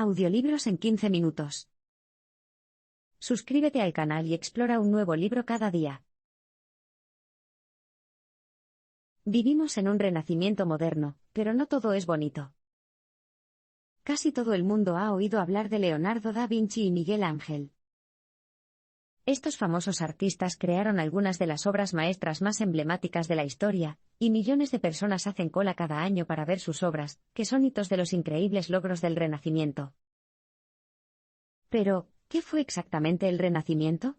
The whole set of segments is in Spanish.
Audiolibros en 15 minutos. Suscríbete al canal y explora un nuevo libro cada día. Vivimos en un renacimiento moderno, pero no todo es bonito. Casi todo el mundo ha oído hablar de Leonardo da Vinci y Miguel Ángel. Estos famosos artistas crearon algunas de las obras maestras más emblemáticas de la historia, y millones de personas hacen cola cada año para ver sus obras, que son hitos de los increíbles logros del Renacimiento. Pero, ¿qué fue exactamente el Renacimiento?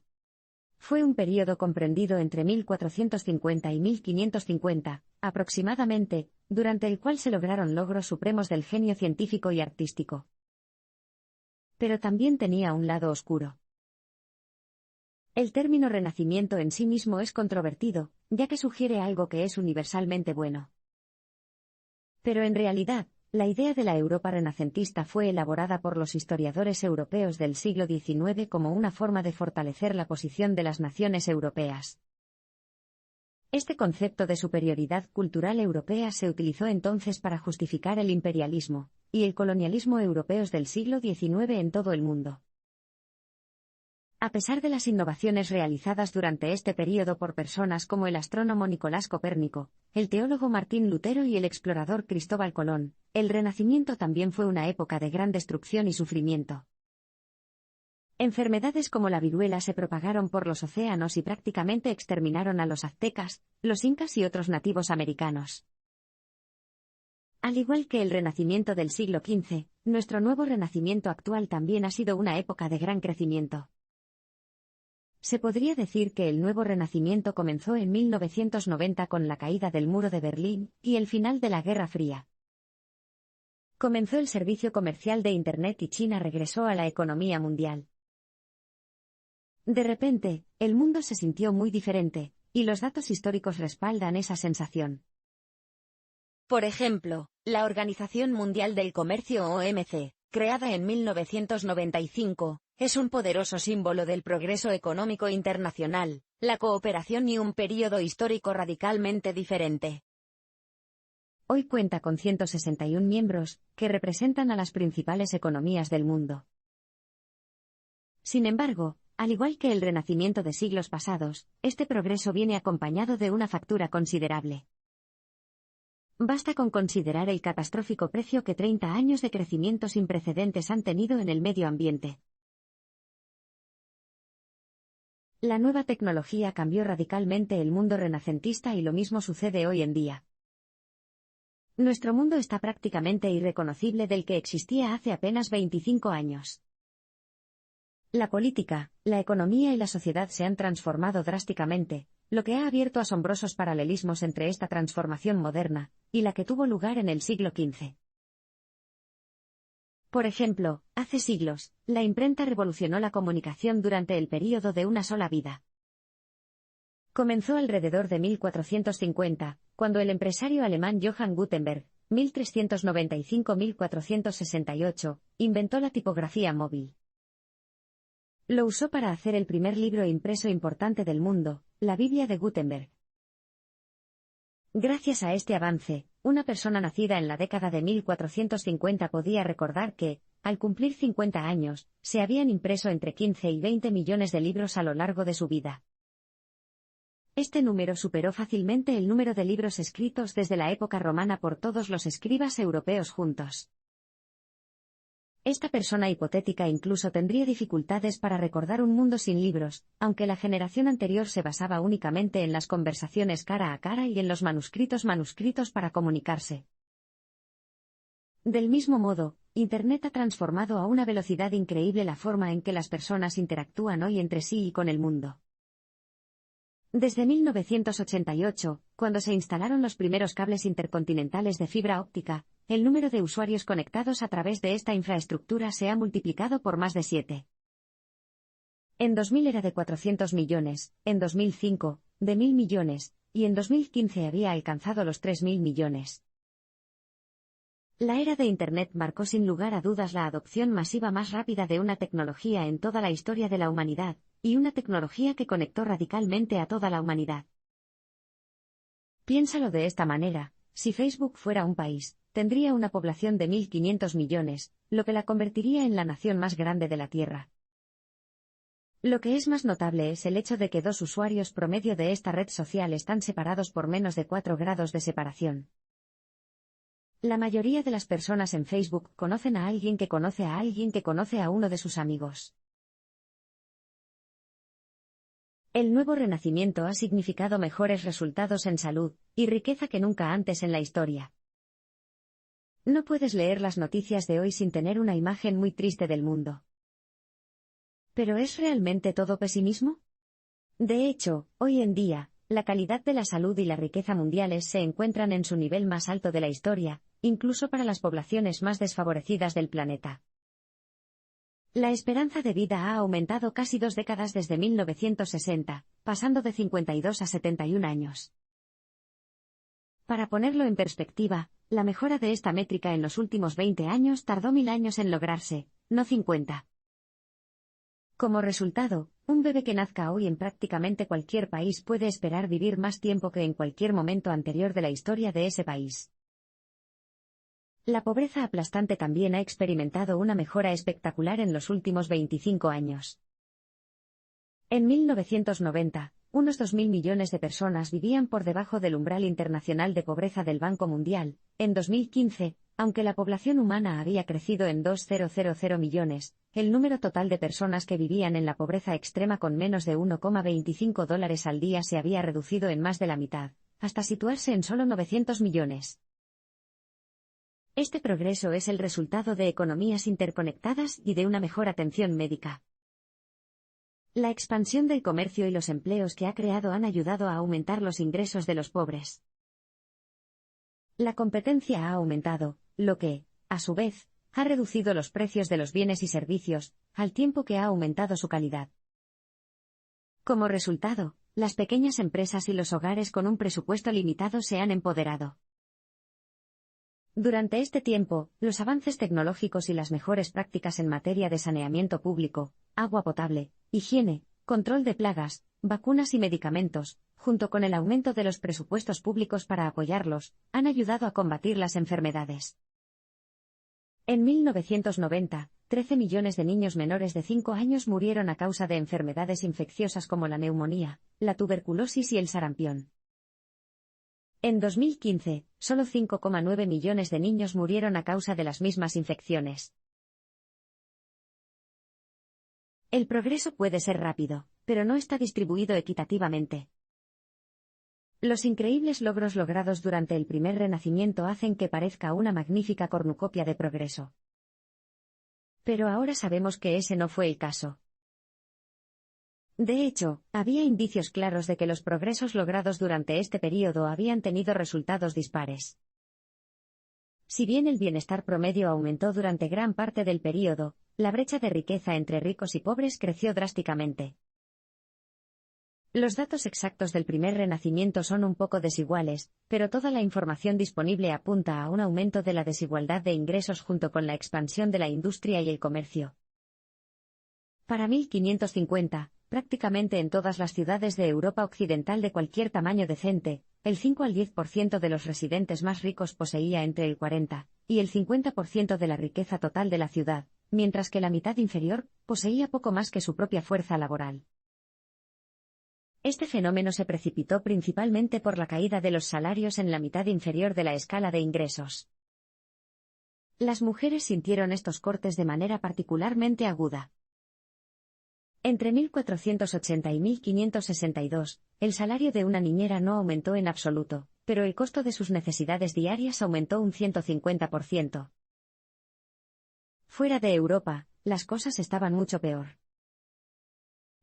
Fue un período comprendido entre 1450 y 1550, aproximadamente, durante el cual se lograron logros supremos del genio científico y artístico. Pero también tenía un lado oscuro. El término Renacimiento en sí mismo es controvertido, ya que sugiere algo que es universalmente bueno. Pero en realidad, la idea de la Europa renacentista fue elaborada por los historiadores europeos del siglo XIX como una forma de fortalecer la posición de las naciones europeas. Este concepto de superioridad cultural europea se utilizó entonces para justificar el imperialismo y el colonialismo europeos del siglo XIX en todo el mundo. A pesar de las innovaciones realizadas durante este período por personas como el astrónomo Nicolás Copérnico, el teólogo Martín Lutero y el explorador Cristóbal Colón, el Renacimiento también fue una época de gran destrucción y sufrimiento. Enfermedades como la viruela se propagaron por los océanos y prácticamente exterminaron a los aztecas, los incas y otros nativos americanos. Al igual que el Renacimiento del siglo XV, nuestro nuevo Renacimiento actual también ha sido una época de gran crecimiento. Se podría decir que el nuevo Renacimiento comenzó en 1990 con la caída del Muro de Berlín y el final de la Guerra Fría. Comenzó el servicio comercial de Internet y China regresó a la economía mundial. De repente, el mundo se sintió muy diferente, y los datos históricos respaldan esa sensación. Por ejemplo, la Organización Mundial del Comercio OMC, creada en 1995, es un poderoso símbolo del progreso económico internacional, la cooperación y un período histórico radicalmente diferente. Hoy cuenta con 161 miembros, que representan a las principales economías del mundo. Sin embargo, al igual que el Renacimiento de siglos pasados, este progreso viene acompañado de una factura considerable. Basta con considerar el catastrófico precio que 30 años de crecimiento sin precedentes han tenido en el medio ambiente. La nueva tecnología cambió radicalmente el mundo renacentista y lo mismo sucede hoy en día. Nuestro mundo está prácticamente irreconocible del que existía hace apenas 25 años. La política, la economía y la sociedad se han transformado drásticamente, lo que ha abierto asombrosos paralelismos entre esta transformación moderna y la que tuvo lugar en el siglo XV. Por ejemplo, hace siglos, la imprenta revolucionó la comunicación durante el período de una sola vida. Comenzó alrededor de 1450, cuando el empresario alemán Johann Gutenberg, 1395-1468, inventó la tipografía móvil. Lo usó para hacer el primer libro impreso importante del mundo, la Biblia de Gutenberg. Gracias a este avance, una persona nacida en la década de 1450 podía recordar que, al cumplir 50 años, se habían impreso entre 15 y 20 millones de libros a lo largo de su vida. Este número superó fácilmente el número de libros escritos desde la época romana por todos los escribas europeos juntos. Esta persona hipotética incluso tendría dificultades para recordar un mundo sin libros, aunque la generación anterior se basaba únicamente en las conversaciones cara a cara y en los manuscritos para comunicarse. Del mismo modo, Internet ha transformado a una velocidad increíble la forma en que las personas interactúan hoy entre sí y con el mundo. Desde 1988, cuando se instalaron los primeros cables intercontinentales de fibra óptica, el número de usuarios conectados a través de esta infraestructura se ha multiplicado por más de 7. En 2000 era de 400 millones, en 2005, de 1.000 millones, y en 2015 había alcanzado los 3.000 millones. La era de Internet marcó sin lugar a dudas la adopción masiva más rápida de una tecnología en toda la historia de la humanidad, y una tecnología que conectó radicalmente a toda la humanidad. Piénsalo de esta manera, si Facebook fuera un país, tendría una población de 1.500 millones, lo que la convertiría en la nación más grande de la Tierra. Lo que es más notable es el hecho de que dos usuarios promedio de esta red social están separados por menos de 4 grados de separación. La mayoría de las personas en Facebook conocen a alguien que conoce a alguien que conoce a uno de sus amigos. El nuevo renacimiento ha significado mejores resultados en salud y riqueza que nunca antes en la historia. No puedes leer las noticias de hoy sin tener una imagen muy triste del mundo. ¿Pero es realmente todo pesimismo? De hecho, hoy en día, la calidad de la salud y la riqueza mundiales se encuentran en su nivel más alto de la historia, incluso para las poblaciones más desfavorecidas del planeta. La esperanza de vida ha aumentado casi 2 décadas desde 1960, pasando de 52 a 71 años. Para ponerlo en perspectiva, la mejora de esta métrica en los últimos 20 años tardó 1000 años en lograrse, no 50. Como resultado, un bebé que nazca hoy en prácticamente cualquier país puede esperar vivir más tiempo que en cualquier momento anterior de la historia de ese país. La pobreza aplastante también ha experimentado una mejora espectacular en los últimos 25 años. En 1990, unos 2.000 millones de personas vivían por debajo del umbral internacional de pobreza del Banco Mundial. En 2015, aunque la población humana había crecido en 2.000 millones, el número total de personas que vivían en la pobreza extrema con menos de $1,25 al día se había reducido en más de la mitad, hasta situarse en solo 900 millones. Este progreso es el resultado de economías interconectadas y de una mejor atención médica. La expansión del comercio y los empleos que ha creado han ayudado a aumentar los ingresos de los pobres. La competencia ha aumentado, lo que, a su vez, ha reducido los precios de los bienes y servicios, al tiempo que ha aumentado su calidad. Como resultado, las pequeñas empresas y los hogares con un presupuesto limitado se han empoderado. Durante este tiempo, los avances tecnológicos y las mejores prácticas en materia de saneamiento público, agua potable, higiene, control de plagas, vacunas y medicamentos, junto con el aumento de los presupuestos públicos para apoyarlos, han ayudado a combatir las enfermedades. En 1990, 13 millones de niños menores de 5 años murieron a causa de enfermedades infecciosas como la neumonía, la tuberculosis y el sarampión. En 2015, solo 5,9 millones de niños murieron a causa de las mismas infecciones. El progreso puede ser rápido, pero no está distribuido equitativamente. Los increíbles logros logrados durante el primer renacimiento hacen que parezca una magnífica cornucopia de progreso. Pero ahora sabemos que ese no fue el caso. De hecho, había indicios claros de que los progresos logrados durante este período habían tenido resultados dispares. Si bien el bienestar promedio aumentó durante gran parte del período, la brecha de riqueza entre ricos y pobres creció drásticamente. Los datos exactos del primer renacimiento son un poco desiguales, pero toda la información disponible apunta a un aumento de la desigualdad de ingresos junto con la expansión de la industria y el comercio. Para 1550, prácticamente en todas las ciudades de Europa Occidental de cualquier tamaño decente, el 5 al 10% de los residentes más ricos poseía entre el 40 y el 50% de la riqueza total de la ciudad, mientras que la mitad inferior poseía poco más que su propia fuerza laboral. Este fenómeno se precipitó principalmente por la caída de los salarios en la mitad inferior de la escala de ingresos. Las mujeres sintieron estos cortes de manera particularmente aguda. Entre 1480 y 1562, el salario de una niñera no aumentó en absoluto, pero el costo de sus necesidades diarias aumentó un 150%. Fuera de Europa, las cosas estaban mucho peor.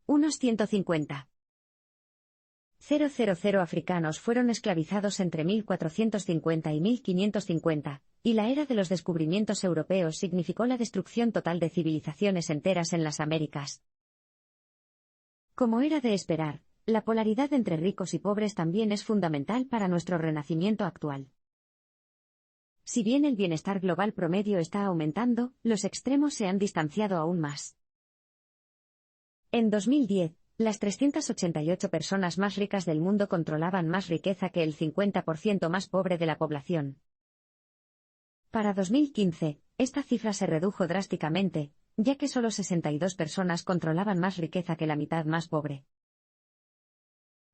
Unos 150,000 africanos fueron esclavizados entre 1450 y 1550, y la era de los descubrimientos europeos significó la destrucción total de civilizaciones enteras en las Américas. Como era de esperar, la polaridad entre ricos y pobres también es fundamental para nuestro renacimiento actual. Si bien el bienestar global promedio está aumentando, los extremos se han distanciado aún más. En 2010, las 388 personas más ricas del mundo controlaban más riqueza que el 50% más pobre de la población. Para 2015, esta cifra se redujo drásticamente, ya que solo 62 personas controlaban más riqueza que la mitad más pobre.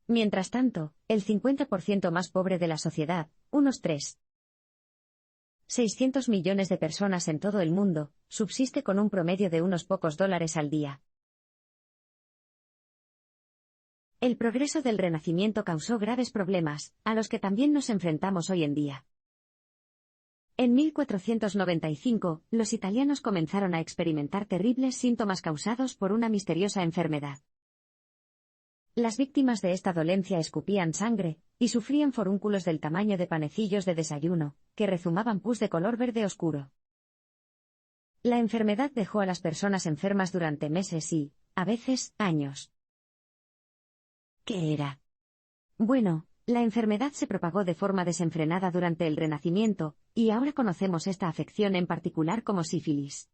Mientras tanto, el 50% más pobre de la sociedad, unos 600 millones de personas en todo el mundo, subsiste con un promedio de unos pocos dólares al día. El progreso del Renacimiento causó graves problemas, a los que también nos enfrentamos hoy en día. En 1495, los italianos comenzaron a experimentar terribles síntomas causados por una misteriosa enfermedad. Las víctimas de esta dolencia escupían sangre, y sufrían forúnculos del tamaño de panecillos de desayuno, que rezumaban pus de color verde oscuro. La enfermedad dejó a las personas enfermas durante meses y, a veces, años. ¿Qué era? Bueno, la enfermedad se propagó de forma desenfrenada durante el Renacimiento, y ahora conocemos esta afección en particular como sífilis.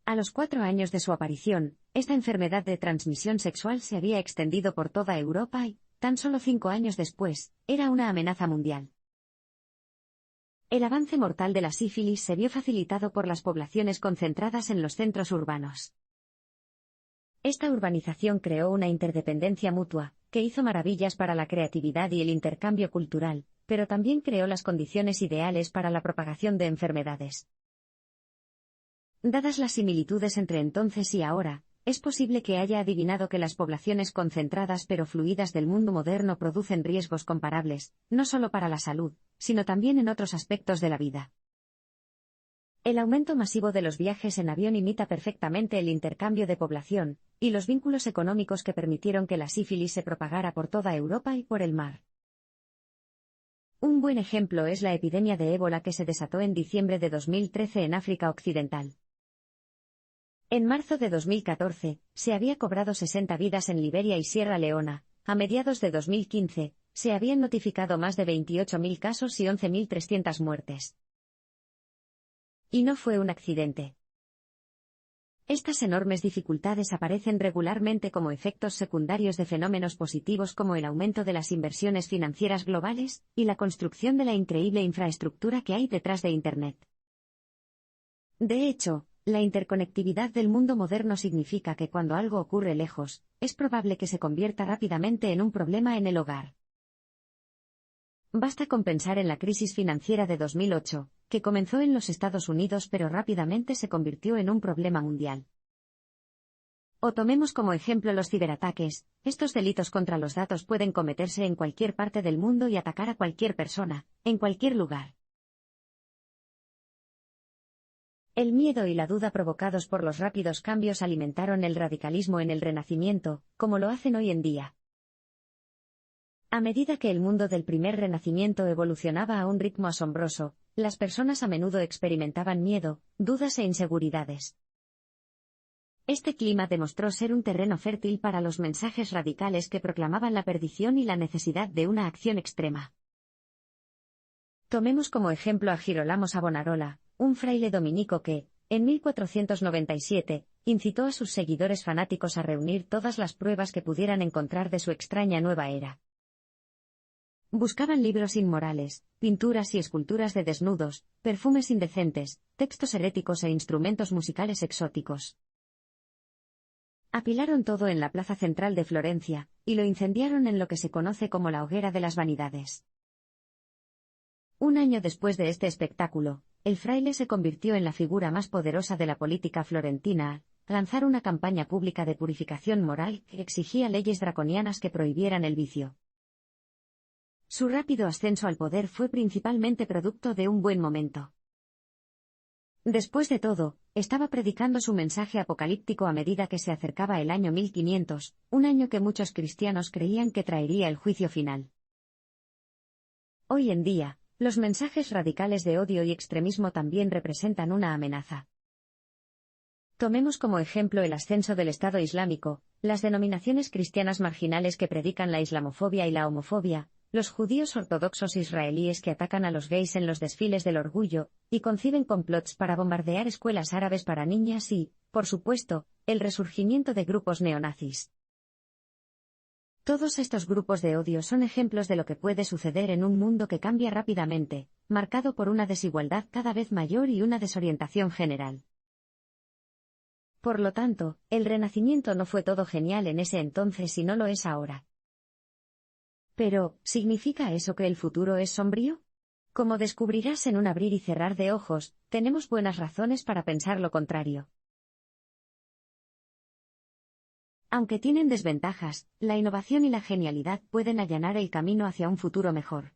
A los 4 años de su aparición, esta enfermedad de transmisión sexual se había extendido por toda Europa y, tan solo 5 años después, era una amenaza mundial. El avance mortal de la sífilis se vio facilitado por las poblaciones concentradas en los centros urbanos. Esta urbanización creó una interdependencia mutua, que hizo maravillas para la creatividad y el intercambio cultural, pero también creó las condiciones ideales para la propagación de enfermedades. Dadas las similitudes entre entonces y ahora, es posible que haya adivinado que las poblaciones concentradas pero fluidas del mundo moderno producen riesgos comparables, no solo para la salud, sino también en otros aspectos de la vida. El aumento masivo de los viajes en avión imita perfectamente el intercambio de población, y los vínculos económicos que permitieron que la sífilis se propagara por toda Europa y por el mar. Un buen ejemplo es la epidemia de ébola que se desató en diciembre de 2013 en África Occidental. En marzo de 2014, se había cobrado 60 vidas en Liberia y Sierra Leona. A mediados de 2015, se habían notificado más de 28.000 casos y 11.300 muertes. Y no fue un accidente. Estas enormes dificultades aparecen regularmente como efectos secundarios de fenómenos positivos como el aumento de las inversiones financieras globales y la construcción de la increíble infraestructura que hay detrás de Internet. De hecho, la interconectividad del mundo moderno significa que cuando algo ocurre lejos, es probable que se convierta rápidamente en un problema en el hogar. Basta con pensar en la crisis financiera de 2008, que comenzó en los Estados Unidos pero rápidamente se convirtió en un problema mundial. O tomemos como ejemplo los ciberataques. Estos delitos contra los datos pueden cometerse en cualquier parte del mundo y atacar a cualquier persona, en cualquier lugar. El miedo y la duda provocados por los rápidos cambios alimentaron el radicalismo en el Renacimiento, como lo hacen hoy en día. A medida que el mundo del primer Renacimiento evolucionaba a un ritmo asombroso, las personas a menudo experimentaban miedo, dudas e inseguridades. Este clima demostró ser un terreno fértil para los mensajes radicales que proclamaban la perdición y la necesidad de una acción extrema. Tomemos como ejemplo a Girolamo Savonarola, un fraile dominico que, en 1497, incitó a sus seguidores fanáticos a reunir todas las pruebas que pudieran encontrar de su extraña nueva era. Buscaban libros inmorales, pinturas y esculturas de desnudos, perfumes indecentes, textos heréticos e instrumentos musicales exóticos. Apilaron todo en la plaza central de Florencia, y lo incendiaron en lo que se conoce como la hoguera de las vanidades. Un año después de este espectáculo, el fraile se convirtió en la figura más poderosa de la política florentina al lanzar una campaña pública de purificación moral que exigía leyes draconianas que prohibieran el vicio. Su rápido ascenso al poder fue principalmente producto de un buen momento. Después de todo, estaba predicando su mensaje apocalíptico a medida que se acercaba el año 1500, un año que muchos cristianos creían que traería el juicio final. Hoy en día, los mensajes radicales de odio y extremismo también representan una amenaza. Tomemos como ejemplo el ascenso del Estado Islámico, las denominaciones cristianas marginales que predican la islamofobia y la homofobia, los judíos ortodoxos israelíes que atacan a los gays en los desfiles del orgullo, y conciben complots para bombardear escuelas árabes para niñas y, por supuesto, el resurgimiento de grupos neonazis. Todos estos grupos de odio son ejemplos de lo que puede suceder en un mundo que cambia rápidamente, marcado por una desigualdad cada vez mayor y una desorientación general. Por lo tanto, el Renacimiento no fue todo genial en ese entonces y no lo es ahora. Pero, ¿significa eso que el futuro es sombrío? Como descubrirás en un abrir y cerrar de ojos, tenemos buenas razones para pensar lo contrario. Aunque tienen desventajas, la innovación y la genialidad pueden allanar el camino hacia un futuro mejor.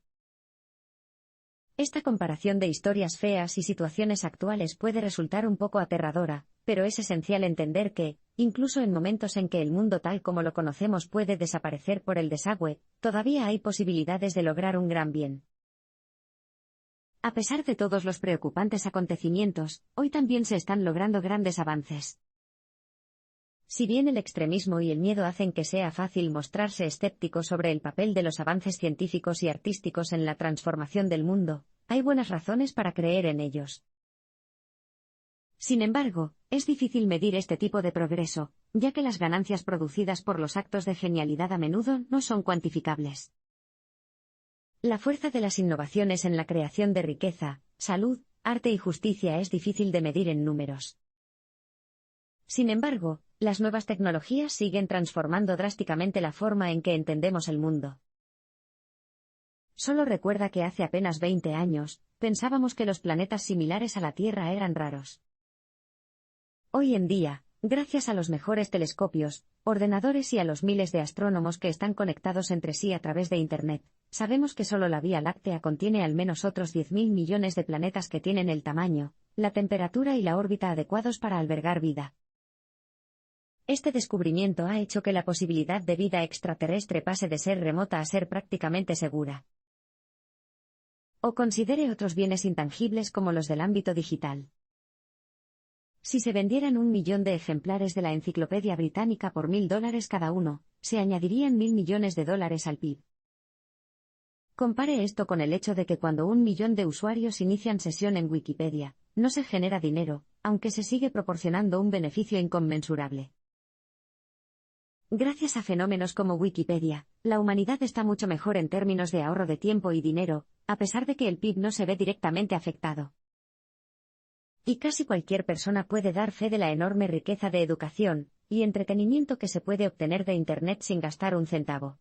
Esta comparación de historias feas y situaciones actuales puede resultar un poco aterradora, pero es esencial entender que, incluso en momentos en que el mundo tal como lo conocemos puede desaparecer por el desagüe, todavía hay posibilidades de lograr un gran bien. A pesar de todos los preocupantes acontecimientos, hoy también se están logrando grandes avances. Si bien el extremismo y el miedo hacen que sea fácil mostrarse escéptico sobre el papel de los avances científicos y artísticos en la transformación del mundo, hay buenas razones para creer en ellos. Sin embargo, es difícil medir este tipo de progreso, ya que las ganancias producidas por los actos de genialidad a menudo no son cuantificables. La fuerza de las innovaciones en la creación de riqueza, salud, arte y justicia es difícil de medir en números. Sin embargo, las nuevas tecnologías siguen transformando drásticamente la forma en que entendemos el mundo. Solo recuerda que hace apenas 20 años, pensábamos que los planetas similares a la Tierra eran raros. Hoy en día, gracias a los mejores telescopios, ordenadores y a los miles de astrónomos que están conectados entre sí a través de Internet, sabemos que solo la Vía Láctea contiene al menos otros 10.000 millones de planetas que tienen el tamaño, la temperatura y la órbita adecuados para albergar vida. Este descubrimiento ha hecho que la posibilidad de vida extraterrestre pase de ser remota a ser prácticamente segura. O considere otros bienes intangibles como los del ámbito digital. Si se vendieran 1 millón de ejemplares de la Enciclopedia Británica por $1.000 cada uno, se añadirían $1.000 millones al PIB. Compare esto con el hecho de que cuando 1 millón de usuarios inician sesión en Wikipedia, no se genera dinero, aunque se sigue proporcionando un beneficio inconmensurable. Gracias a fenómenos como Wikipedia, la humanidad está mucho mejor en términos de ahorro de tiempo y dinero, a pesar de que el PIB no se ve directamente afectado. Y casi cualquier persona puede dar fe de la enorme riqueza de educación y entretenimiento que se puede obtener de Internet sin gastar un centavo.